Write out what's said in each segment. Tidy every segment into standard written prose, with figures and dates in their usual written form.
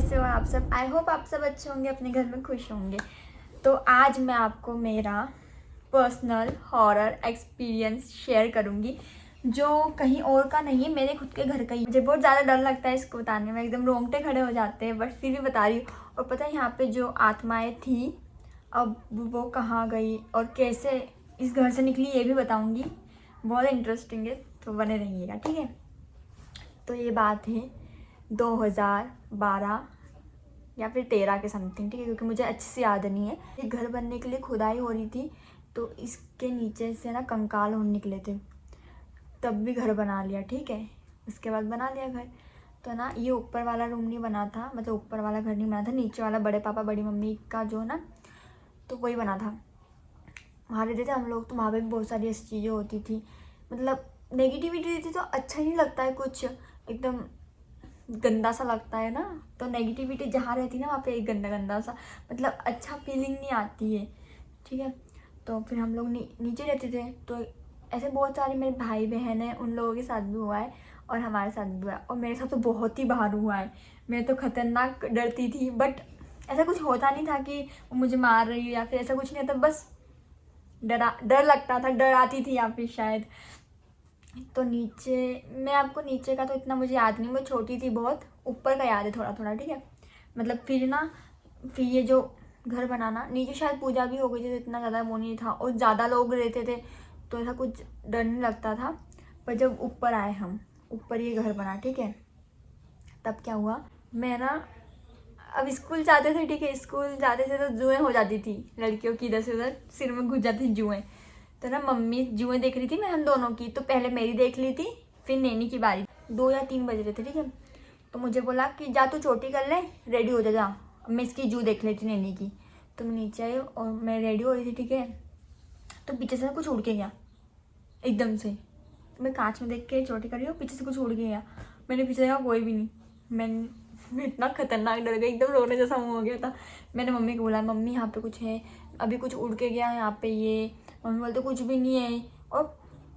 कैसे हो आप सब। आई होप आप सब अच्छे होंगे, अपने घर में खुश होंगे। तो आज मैं आपको मेरा पर्सनल हॉरर एक्सपीरियंस शेयर करूंगी जो कहीं और का नहीं है, मेरे खुद के घर का ही। मुझे बहुत ज़्यादा डर लगता है इसको बताने में, एकदम रोंगटे खड़े हो जाते हैं, बट फिर भी बता रही हूँ। और पता है यहाँ पे जो आत्माएं थी अब वो कहाँ गई और कैसे इस घर से निकली ये भी बताऊँगी। बहुत इंटरेस्टिंग है, तो बने रहिएगा, ठीक है। तो ये बात है 2012 या फिर 13 के समथिंग, ठीक है, क्योंकि मुझे अच्छे से याद नहीं है। ये घर बनने के लिए खुदाई हो रही थी, तो इसके नीचे से ना कंकाल और निकले थे, तब भी घर बना लिया, ठीक है। उसके बाद बना लिया घर, तो ना ये ऊपर वाला रूम नहीं बना था, मतलब ऊपर वाला घर नहीं बना था, नीचे वाला बड़े पापा बड़ी मम्मी का जो ना, तो वही बना था। वहाँ रहते थे हम लोग, तो वहाँ पर भी बहुत सारी ऐसी चीज़ें होती थी, मतलब नेगेटिविटी रहती, तो अच्छा ही नहीं लगता है, कुछ एकदम गंदा सा लगता है ना। तो नेगेटिविटी जहाँ रहती है ना वहाँ पे एक गंदा गंदा सा, मतलब अच्छा फीलिंग नहीं आती है, ठीक है। तो फिर हम लोग नीचे रहते थे, तो ऐसे बहुत सारे मेरे भाई बहन हैं, उन लोगों के साथ भी हुआ है और हमारे साथ भी हुआ है, और मेरे साथ तो बहुत ही बाहर हुआ है। मैं तो खतरनाक डरती थी, बट ऐसा कुछ होता नहीं था कि वो मुझे मार रही है या फिर ऐसा कुछ नहीं था, बस डर लगता था, डर आती थी या फिर शायद। तो नीचे, मैं आपको नीचे का तो इतना मुझे याद नहीं, मैं छोटी थी बहुत, ऊपर का याद है थोड़ा थोड़ा, ठीक है। मतलब फिर ये जो घर बनाना, नीचे शायद पूजा भी हो गई थी, तो इतना ज़्यादा वो नहीं था, और ज़्यादा लोग रहते थे तो ऐसा कुछ डर नहीं लगता था। पर जब ऊपर आए हम, ऊपर ये घर बना, ठीक है, तब क्या हुआ, मैं ना अब स्कूल जाते थे, ठीक है, स्कूल जाते थे तो जुएँ हो जाती थी लड़कियों की, इधर से उधर सिर में घुस जाती थी जुएँ। तो ना मम्मी जुएँ देख रही थी, मैं हम दोनों की, तो पहले मेरी देख ली थी, फिर नैनी की बारी। 2 या 3 बज रहे थे, ठीक है। तो मुझे बोला कि जा तू चोटी कर ले, रेडी हो जा, मैं इसकी जू देख लेती नैनी की। तो मैं नीचे आई और मैं रेडी हो रही थी, ठीक है। तो पीछे से कुछ उड़ के गया एकदम से, तो मैं कांच में देख के चोटी कर रही हूँ, पीछे से कुछ उड़ के गया। मैंने पीछे देखा, कोई भी नहीं। मैं इतना खतरनाक डर गई, एकदम रोने जैसा मुँह हो गया था। मैंने मम्मी को बोला, मम्मी यहाँ पे कुछ है, अभी कुछ उड़ के गया यहाँ पे ये। मम्मी बोलते कुछ भी नहीं है, और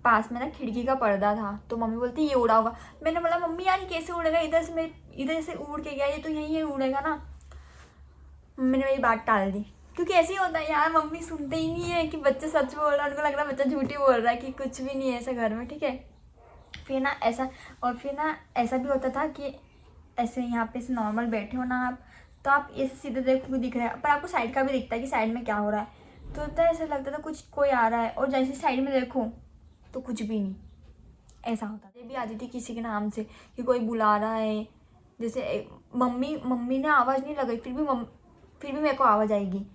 पास में ना खिड़की का पर्दा था, तो मम्मी बोलती ये उड़ा होगा। मैंने बोला मम्मी यार ये कैसे उड़ेगा, इधर से उड़ के गया, ये तो यहीं उड़ेगा ना। मम्मी ने मेरी बात टाल दी, क्योंकि ऐसे ही होता है यार, मम्मी सुनते ही नहीं है कि बच्चे सच बोल रहा है, उनको लग रहा है बच्चा झूठी बोल रहा है कि कुछ भी नहीं है ऐसा घर में, ठीक है। फिर ना ऐसा भी होता था कि ऐसे यहाँ पे ऐसे नॉर्मल बैठे हो ना आप, तो आप ऐसे सीधे देखो दिख रहा है, पर आपको साइड का भी दिखता है कि साइड में क्या हो रहा है। तो होता है, ऐसा लगता था कुछ कोई आ रहा है, और जैसे साइड में देखो तो कुछ भी नहीं, ऐसा होता था। ये भी आती थी किसी के नाम से कि कोई बुला रहा है, जैसे मम्मी ने आवाज़ नहीं लगाई, फिर भी मेरे को आवाज़ आएगी।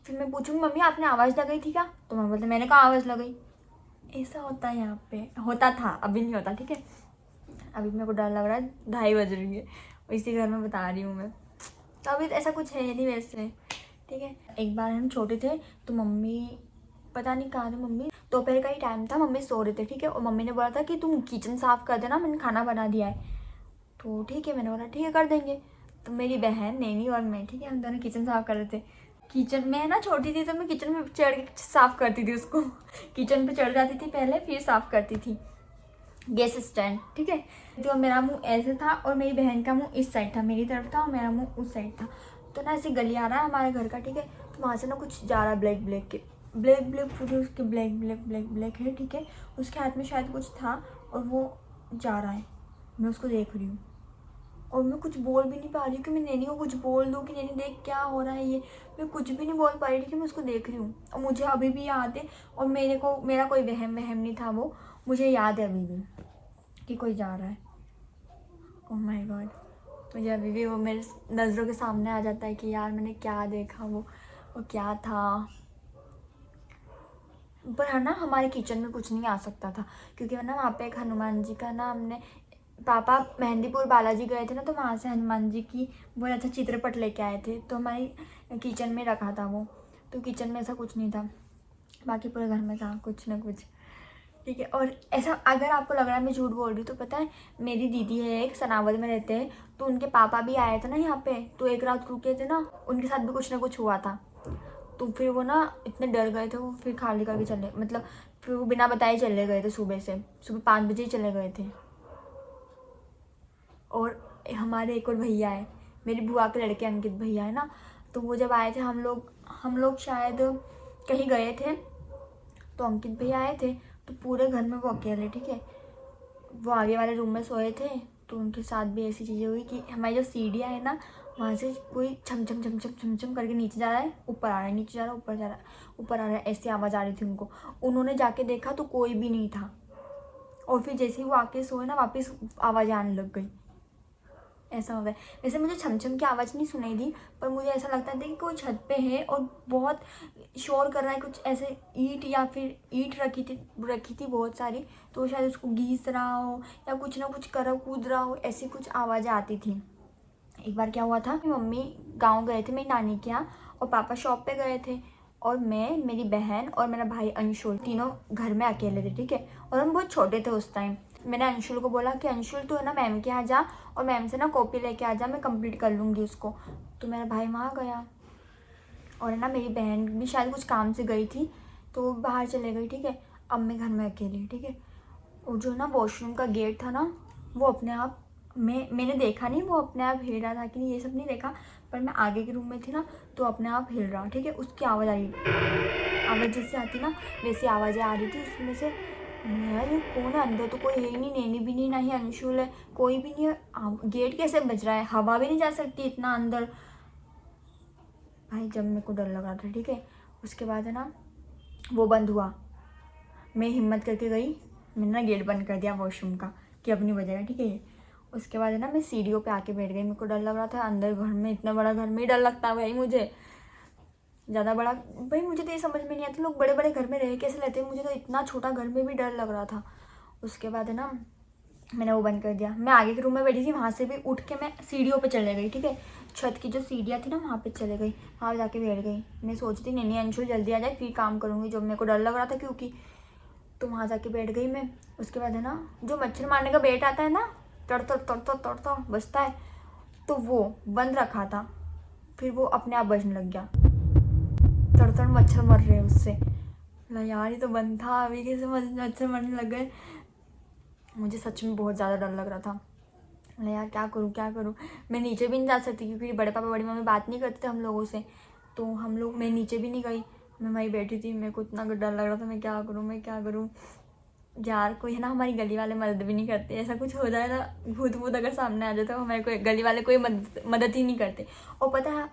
फिर मैं पूछूंगी मम्मी आपने आवाज़ लगाई थी क्या, तो मम्मी बोलते मैंने कहा आवाज़ लगाई। ऐसा होता है यहाँ पे, होता था, अभी नहीं होता, ठीक है। अभी मेरे को डर लग रहा है, 2:30 बज रही है, इसी घर में बता रही हूँ मैं। तो अभी ऐसा कुछ है नहीं वैसे, ठीक है। एक बार हम छोटे थे, तो मम्मी पता नहीं कहाँ थे, मम्मी दोपहर का ही टाइम था, मम्मी सो रहे थे, ठीक है। और मम्मी ने बोला था कि तुम किचन साफ़ कर देना, मैंने खाना बना दिया है। तो ठीक है, मैंने बोला ठीक है कर देंगे। तो मेरी बहन नैनी और मैं, ठीक है, हम दोनों किचन साफ़ कर रहे थे। किचन में ना छोटी थी, तो मैं किचन में चढ़ के साफ़ करती थी उसको किचन पे चढ़ जाती थी पहले, फिर साफ़ करती थी गैस स्टैंड, ठीक है। तो मेरा मुंह ऐसे था और मेरी बहन का मुंह इस साइड था, मेरी तरफ था, और मेरा मुंह उस साइड था। तो ना ऐसे गली आ रहा है हमारे घर का, ठीक है। तो वहाँ से ना कुछ जा रहा है ब्लैक पूरे उसके ब्लैक है, ठीक है। उसके हाथ में शायद कुछ था और वो जा रहा है, मैं उसको देख रही हूँ, और मैं कुछ बोल भी नहीं पा रही हूँ कि मैं नैनी को कुछ बोल दूँ कि नैनी देख क्या हो रहा है ये। मैं कुछ भी नहीं बोल पा रही थी कि मैं उसको देख रही हूँ, और मुझे अभी भी याद है, और मेरा कोई वहम नहीं था, वो मुझे याद है अभी भी कि कोई जा रहा है। ओह माय गॉड, मुझे अभी भी वो मेरे नज़रों के सामने आ जाता है कि यार मैंने क्या देखा, वो क्या था। पर है ना, हमारे किचन में कुछ नहीं आ सकता था, क्योंकि ना वहाँ पे एक हनुमान जी का ना, हमने पापा मेहंदीपुर बालाजी गए थे ना, तो वहाँ से हनुमान जी की बहुत अच्छा चित्रपट लेके आए थे, तो हमारी किचन में रखा था वो। तो किचन में ऐसा कुछ नहीं था, बाकी पूरे घर में था कुछ ना कुछ, ठीक है। और ऐसा अगर आपको लग रहा है मैं झूठ बोल रही हूँ, तो पता है मेरी दीदी है एक, सनावल में रहते हैं, तो उनके पापा भी आए थे ना यहाँ पे, तो एक रात रुके थे ना, उनके साथ भी कुछ ना कुछ हुआ था। तो फिर वो ना इतने डर गए थे, वो फिर खाली करके चले, मतलब फिर वो बिना बताए चले गए थे, सुबह 5 बजे ही चले गए थे। और हमारे एक और भैया है, मेरी बुआ के लड़के अंकित भैया है ना, तो वो जब आए थे हम लोग शायद कहीं गए थे, तो अंकित भैया आए थे, तो पूरे घर में वो अकेले, ठीक है। वो आगे वाले रूम में सोए थे, तो उनके साथ भी ऐसी चीज़ें हुई कि हमारी जो सीढ़ियाँ है ना, वहाँ से कोई छम छम छम छम छम छम करके नीचे जा रहा है, ऊपर आ रहा है, नीचे जा रहा है, ऊपर जा रहा है, ऊपर आ रहा है, ऐसी आवाज़ आ रही थी उनको। उन्होंने जाके देखा तो कोई भी नहीं था, और फिर जैसे ही वो आके सोए ना, वापस आवाज़ आने लग गई। ऐसा हो गया। वैसे मुझे छम छम की आवाज़ नहीं सुनाई दी, पर मुझे ऐसा लगता था कि कोई छत पे है और बहुत शोर कर रहा है, कुछ ऐसे ईंट या फिर ईंट रखी थी बहुत सारी, तो शायद उसको घीस रहा हो या कुछ ना कुछ कर कूद रहा हो, ऐसी कुछ आवाज़ें आती थी। एक बार क्या हुआ था, मम्मी गाँव गए थे मेरी नानी के यहाँ, और पापा शॉप पे गए थे, और मैं, मेरी बहन और मेरा भाई अंशुल तीनों घर में अकेले थे, ठीक है। और हम बहुत छोटे थे उस टाइम। मैंने अंशुल को बोला कि अंशुल तो है ना मैम के यहाँ जा, और मैम से ना कॉपी लेके आ जा, मैं कंप्लीट कर लूँगी उसको। तो मेरा भाई वहाँ गया, और है ना मेरी बहन भी शायद कुछ काम से गई थी, तो वो बाहर चले गई, ठीक है। अब मैं घर में अकेली, ठीक है। और जो ना वॉशरूम का गेट था ना, वो अपने आप, मैंने देखा नहीं वो अपने आप हिल रहा था कि नहीं, ये सब नहीं देखा, पर मैं आगे के रूम में थी ना, तो अपने आप हिल रहा, ठीक है। उसकी आवाज़ आ रही, आवाज़ जैसे आती ना वैसी आवाज़ें आ रही थी उसमें से। यार ये कौन है, अंदर तो कोई है ही नहीं, नैनी भी नहीं, ना ही अंशुल है, कोई भी नहीं है, गेट कैसे बज रहा है, हवा भी नहीं जा सकती इतना अंदर। भाई जब मेरे को डर लग रहा था, ठीक है। उसके बाद है ना वो बंद हुआ, मैं हिम्मत करके गई, मैंने ना गेट बंद कर दिया वॉशरूम का कि अब नहीं बजेगा, ठीक है। उसके बाद है ना मैं सीढ़ियों पे आके बैठ गई, मेरे को डर लग रहा था अंदर घर में, इतना बड़ा घर में ही डर लगता है भाई मुझे, ज़्यादा बड़ा। भाई मुझे तो ये समझ में नहीं आता लोग बड़े बड़े घर में रह कैसे लेते हैं, मुझे तो इतना छोटा घर में भी डर लग रहा था। उसके बाद है ना मैंने वो बंद कर दिया, मैं आगे के रूम में बैठी थी, वहाँ से भी उठ के मैं सीढ़ियों पे चले गई, ठीक है। छत की जो सीढ़ियाँ थी ना वहाँ पे चले गई, वहाँ जाके बैठ गई। मैं सोचती नहीं अंशुल जल्दी आ जाए फिर काम करूँगी, जो मेरे को डर लग रहा था क्योंकि, तो वहाँ जाके बैठ गई मैं। उसके बाद है ना जो मच्छर मारने का बेट आता है ना, तड़ तड़ तड़ तड़ तड़ तड़ बजता है, तो वो बंद रखा था, फिर वो अपने आप बजने लग गया, तड़ तड़ मच्छर मर रहे हैं उससे। बोला यार ये तो बंद था, अभी कैसे मच्छर मरने लग गए। मुझे सच में बहुत ज़्यादा डर लग रहा था। बोला यार क्या करूँ, मैं नीचे भी नहीं जा सकती क्योंकि बड़े पापा बड़ी मम्मी बात नहीं करते थे हम लोगों से, तो मैं नीचे भी नहीं गई, मैं वहीं बैठी थी। मेरे को इतना डर लग रहा था, मैं क्या करूँ यार। कोई है ना हमारी गली वाले मदद भी नहीं करते, ऐसा कुछ हो जाए ना, भूत अगर सामने आ जाए तो हमारे कोई गली वाले कोई मदद ही नहीं करते। और पता है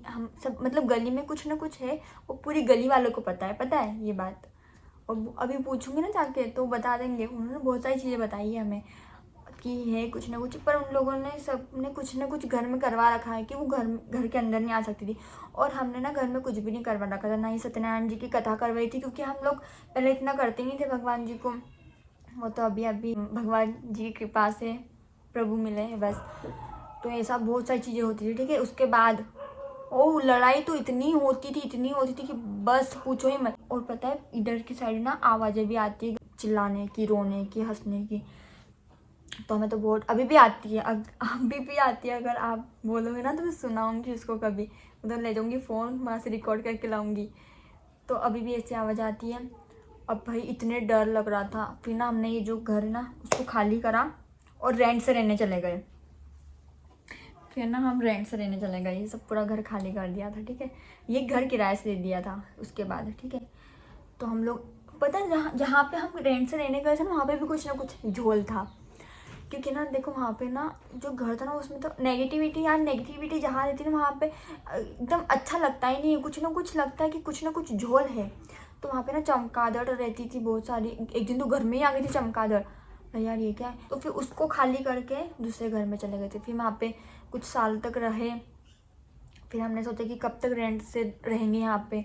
हम सब मतलब गली में कुछ ना कुछ है, वो पूरी गली वालों को पता है ये बात। और अभी पूछूंगी ना जाके तो बता देंगे, उन्होंने बहुत सारी चीज़ें बताई है हमें कि है कुछ ना कुछ, पर उन लोगों ने सबने कुछ ना कुछ घर में करवा रखा है कि वो घर के अंदर नहीं आ सकती थी। और हमने ना घर में कुछ भी नहीं करवा रखा था, ना ही सत्यनारायण जी की कथा करवाई थी, क्योंकि हम लोग पहले इतना करते नहीं थे भगवान जी को। वो तो अभी भगवान जी की कृपा से प्रभु मिले हैं बस। तो ऐसा बहुत सारी चीज़ें होती थी, ठीक है। उसके बाद ओ लड़ाई तो इतनी होती थी कि बस पूछो ही मत। और पता है इधर की साइड ना आवाज़ें भी आती है, चिल्लाने की, रोने की, हंसने की, तो हमें तो बहुत अभी भी आती है, अगर आप बोलोगे ना तो मैं सुनाऊंगी उसको, कभी उधर ले जाऊंगी फ़ोन, वहाँ से रिकॉर्ड करके लाऊंगी। तो अभी भी ऐसी आवाज़ आती है। अब भाई इतने डर लग रहा था, फिर ना हमने ये जो घर है ना उसको खाली करा और रेंट से रहने चले गए। ये सब पूरा घर खाली कर दिया था, ठीक है। ये घर किराए से दे दिया था उसके बाद, ठीक है। तो हम लोग पता है जहाँ पे हम रेंट से रहने गए थे ना, वहाँ पे भी कुछ ना कुछ झोल था, क्योंकि ना देखो वहाँ पे ना जो घर था ना उसमें तो नेगेटिविटी जहाँ रहती है ना वहाँ पे एकदम अच्छा लगता ही नहीं है, कुछ ना कुछ लगता है कि कुछ ना कुछ झोल है। तो वहाँ पे ना चमगादड़ रहती थी बहुत सारी, एक दिन तो घर में ही आ गई थी चमगादड़। यार ये क्या है, तो फिर उसको खाली करके दूसरे घर में चले गए थे। फिर वहाँ पे कुछ साल तक रहे, फिर हमने सोचा कि कब तक रेंट से रहेंगे यहाँ पे।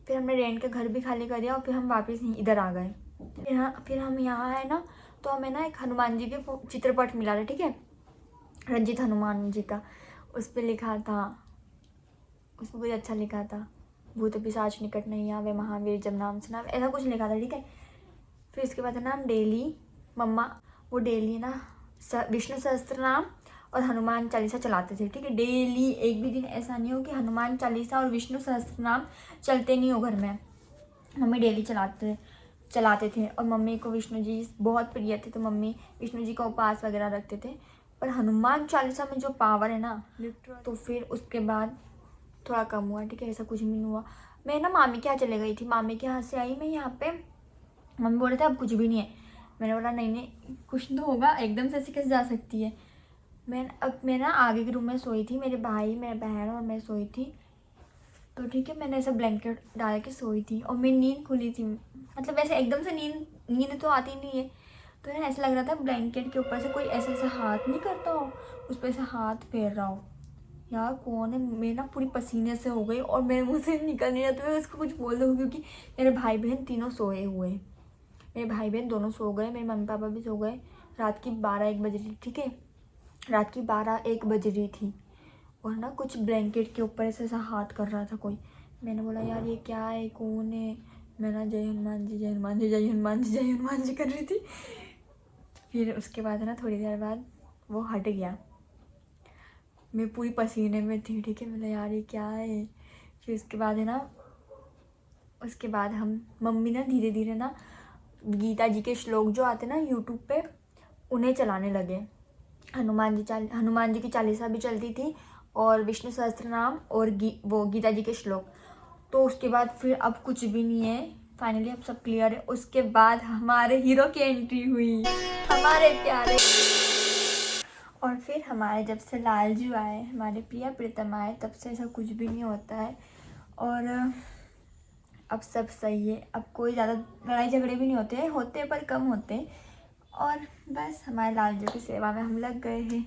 फिर हमने रेंट का घर भी खाली कर दिया और फिर हम वापस इधर आ गए। फिर हम यहाँ है ना, तो हमें ना एक हनुमान जी के चित्रपट मिला था, ठीक है, रंजित हनुमान जी का। उस पर लिखा था, उसमें कुछ अच्छा लिखा था, भूत पिशाच निकट नहीं आवे, महावीर जब नाम सुना, ऐसा कुछ लिखा था, ठीक है। फिर उसके बाद है ना हम डेली, मम्मा वो डेली ना विष्णु सहस्त्र नाम और हनुमान चालीसा चलाते थे, ठीक है। डेली, एक भी दिन ऐसा नहीं हो कि हनुमान चालीसा और विष्णु सहस्त्र नाम चलते नहीं हो घर में। मम्मी डेली चलाते थे। और मम्मी को विष्णु जी बहुत प्रिय थे, तो मम्मी विष्णु जी का उपास वगैरह रखते थे। पर हनुमान चालीसा में जो पावर है ना लिटरल, तो फिर उसके बाद थोड़ा कम हुआ, ठीक है, ऐसा कुछ भी नहीं हुआ। मैं ना मामी के यहाँ चले गई थी, मामी के यहाँ से आई मैं यहाँ पे, मम्मी बोल रहे थे अब कुछ भी नहीं है। मैंने बोला नहीं नहीं कुछ तो होगा, एकदम से ऐसे कैसे जा सकती है। मैं ना आगे के रूम में सोई थी, मेरे भाई मेरे बहन और मैं सोई थी, तो ठीक है मैंने ऐसा ब्लैंकेट डाल के सोई थी और मेरी नींद खुली थी, मतलब ऐसे एकदम से नींद तो आती नहीं है, तो ना ऐसा लग रहा था ब्लैंकेट के ऊपर से कोई ऐसे ऐसे हाथ नहीं करता हो, उस पर ऐसे हाथ फेर रहा हो। यार कौन है, मेरी ना पूरी पसीने से हो गई और मेरे मुँह से निकल नहीं रहा, तो मैं उसको कुछ बोल दूँ क्योंकि मेरे भाई बहन तीनों सोए हुए हैं, मेरे भाई बहन दोनों सो गए, मेरे मम्मी पापा भी सो गए। रात की 12-1 बज रही, ठीक है, रात की 12-1 बज रही थी और ना कुछ ब्लैंकेट के ऊपर ऐसा हाथ कर रहा था कोई। मैंने बोला यार ये क्या है, कौन है। मैं ना जय हनुमान जी, जय हनुमान जी, जय हनुमान जी, जय हनुमान जी कर रही थी। फिर उसके बाद ना थोड़ी देर बाद वो हट गया, मैं पूरी पसीने में थी, ठीक है, मैंने यार ये क्या है। फिर उसके बाद है ना, उसके बाद हम मम्मी ना धीरे धीरे ना गीता जी के श्लोक जो आते ना यूट्यूब पे उन्हें चलाने लगे। हनुमान जी की चालीसा भी चलती थी और विष्णु सहस्त्र नाम और वो गीता जी के श्लोक। तो उसके बाद फिर अब कुछ भी नहीं है, फाइनली अब सब क्लियर है। उसके बाद हमारे हीरो की एंट्री हुई, हमारे प्यारे। और फिर हमारे जब से लालजू आए, हमारे प्रिया प्रीतम आए, तब से ऐसा कुछ भी नहीं होता है और अब सब सही है। अब कोई ज़्यादा लड़ाई झगड़े भी नहीं होते हैं, होते हैं पर कम होते हैं। और बस हमारे लालजू की सेवा में हम लग गए हैं।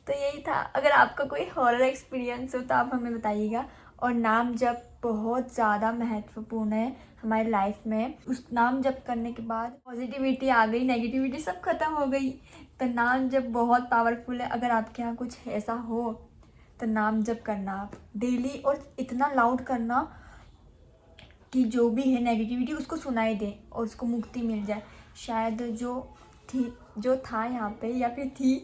तो यही था। अगर आपका कोई हॉरर एक्सपीरियंस हो तो आप हमें बताइएगा। और नाम जप बहुत ज़्यादा महत्वपूर्ण है हमारी लाइफ में। उस नाम जप करने के बाद पॉजिटिविटी आ गई, नेगेटिविटी सब खत्म हो गई। तो नाम जप बहुत पावरफुल है। अगर आपके यहाँ कुछ ऐसा हो तो नाम जप करना आप डेली, और इतना लाउड करना कि जो भी है नेगेटिविटी उसको सुनाई दे और उसको मुक्ति मिल जाए। शायद जो था यहाँ पे या फिर थी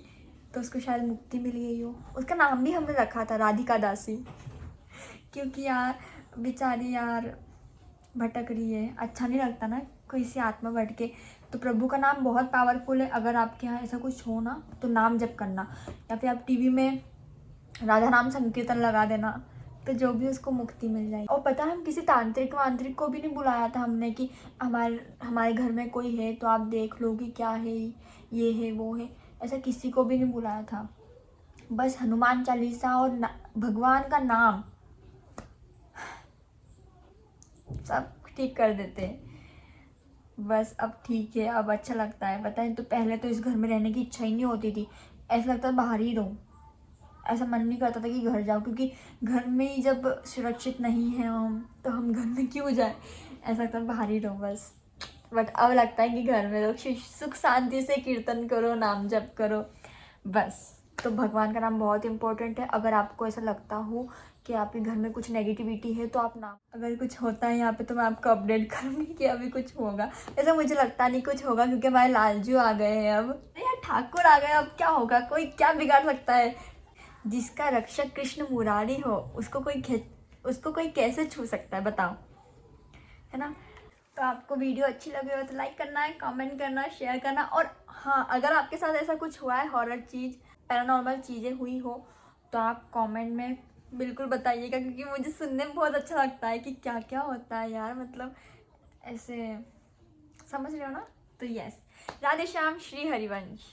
तो उसको शायद मुक्ति मिल गई हो। उसका नाम भी हमने रखा था राधिका दासी, क्योंकि यार बेचारी यार भटक रही है, अच्छा नहीं लगता ना कोई सी आत्मा भटके। तो प्रभु का नाम बहुत पावरफुल है। अगर आपके यहाँ ऐसा कुछ हो ना तो नाम जप करना, या फिर आप टीवी में राधा नाम संकीर्तन लगा देना, तो जो भी उसको मुक्ति मिल जाएगी। और पता है हम किसी तांत्रिक वांत्रिक को भी नहीं बुलाया था हमने कि हमारे घर में कोई है तो आप देख लो कि क्या है, ये है वो है, ऐसा किसी को भी नहीं बुलाया था। बस हनुमान चालीसा और भगवान का नाम सब ठीक कर देते हैं। बस अब ठीक है, अब अच्छा लगता है। पता है तो पहले तो इस घर में रहने की इच्छा ही नहीं होती थी, ऐसा लगता था बाहर ही रहूँ, ऐसा मन नहीं करता था कि घर जाओ, क्योंकि घर में ही जब सुरक्षित नहीं है हम तो हम घर में क्यों जाए, ऐसा लगता है बाहर ही रहो बस। बट अब लगता है कि घर में लोग सुख शांति से कीर्तन करो, नाम जप करो बस। तो भगवान का नाम बहुत इंपॉर्टेंट है। अगर आपको ऐसा लगता हो कि आपके घर में कुछ नेगेटिविटी है तो आप नाम, अगर कुछ होता है यहाँ पे तो मैं आपको अपडेट करूँगी कि अभी कुछ होगा। ऐसा मुझे लगता नहीं कुछ होगा, क्योंकि हमारे लालजू आ गए हैं। अब यार ठाकुर आ गए, अब क्या होगा, कोई क्या बिगाड़ सकता है। जिसका रक्षक कृष्ण मुरारी हो उसको कोई कैसे छू सकता है बताओ, है ना। तो आपको वीडियो अच्छी लगी हो तो लाइक करना है, कमेंट करना, शेयर करना। और हाँ, अगर आपके साथ ऐसा कुछ हुआ है, हॉरर चीज़, पैरानॉर्मल चीज़ें हुई हो, तो आप कमेंट में बिल्कुल बताइएगा, क्योंकि मुझे सुनने में बहुत अच्छा लगता है कि क्या क्या होता है यार, मतलब ऐसे, समझ रहे हो ना। तो यस, राधे श्याम, श्री हरिवंश।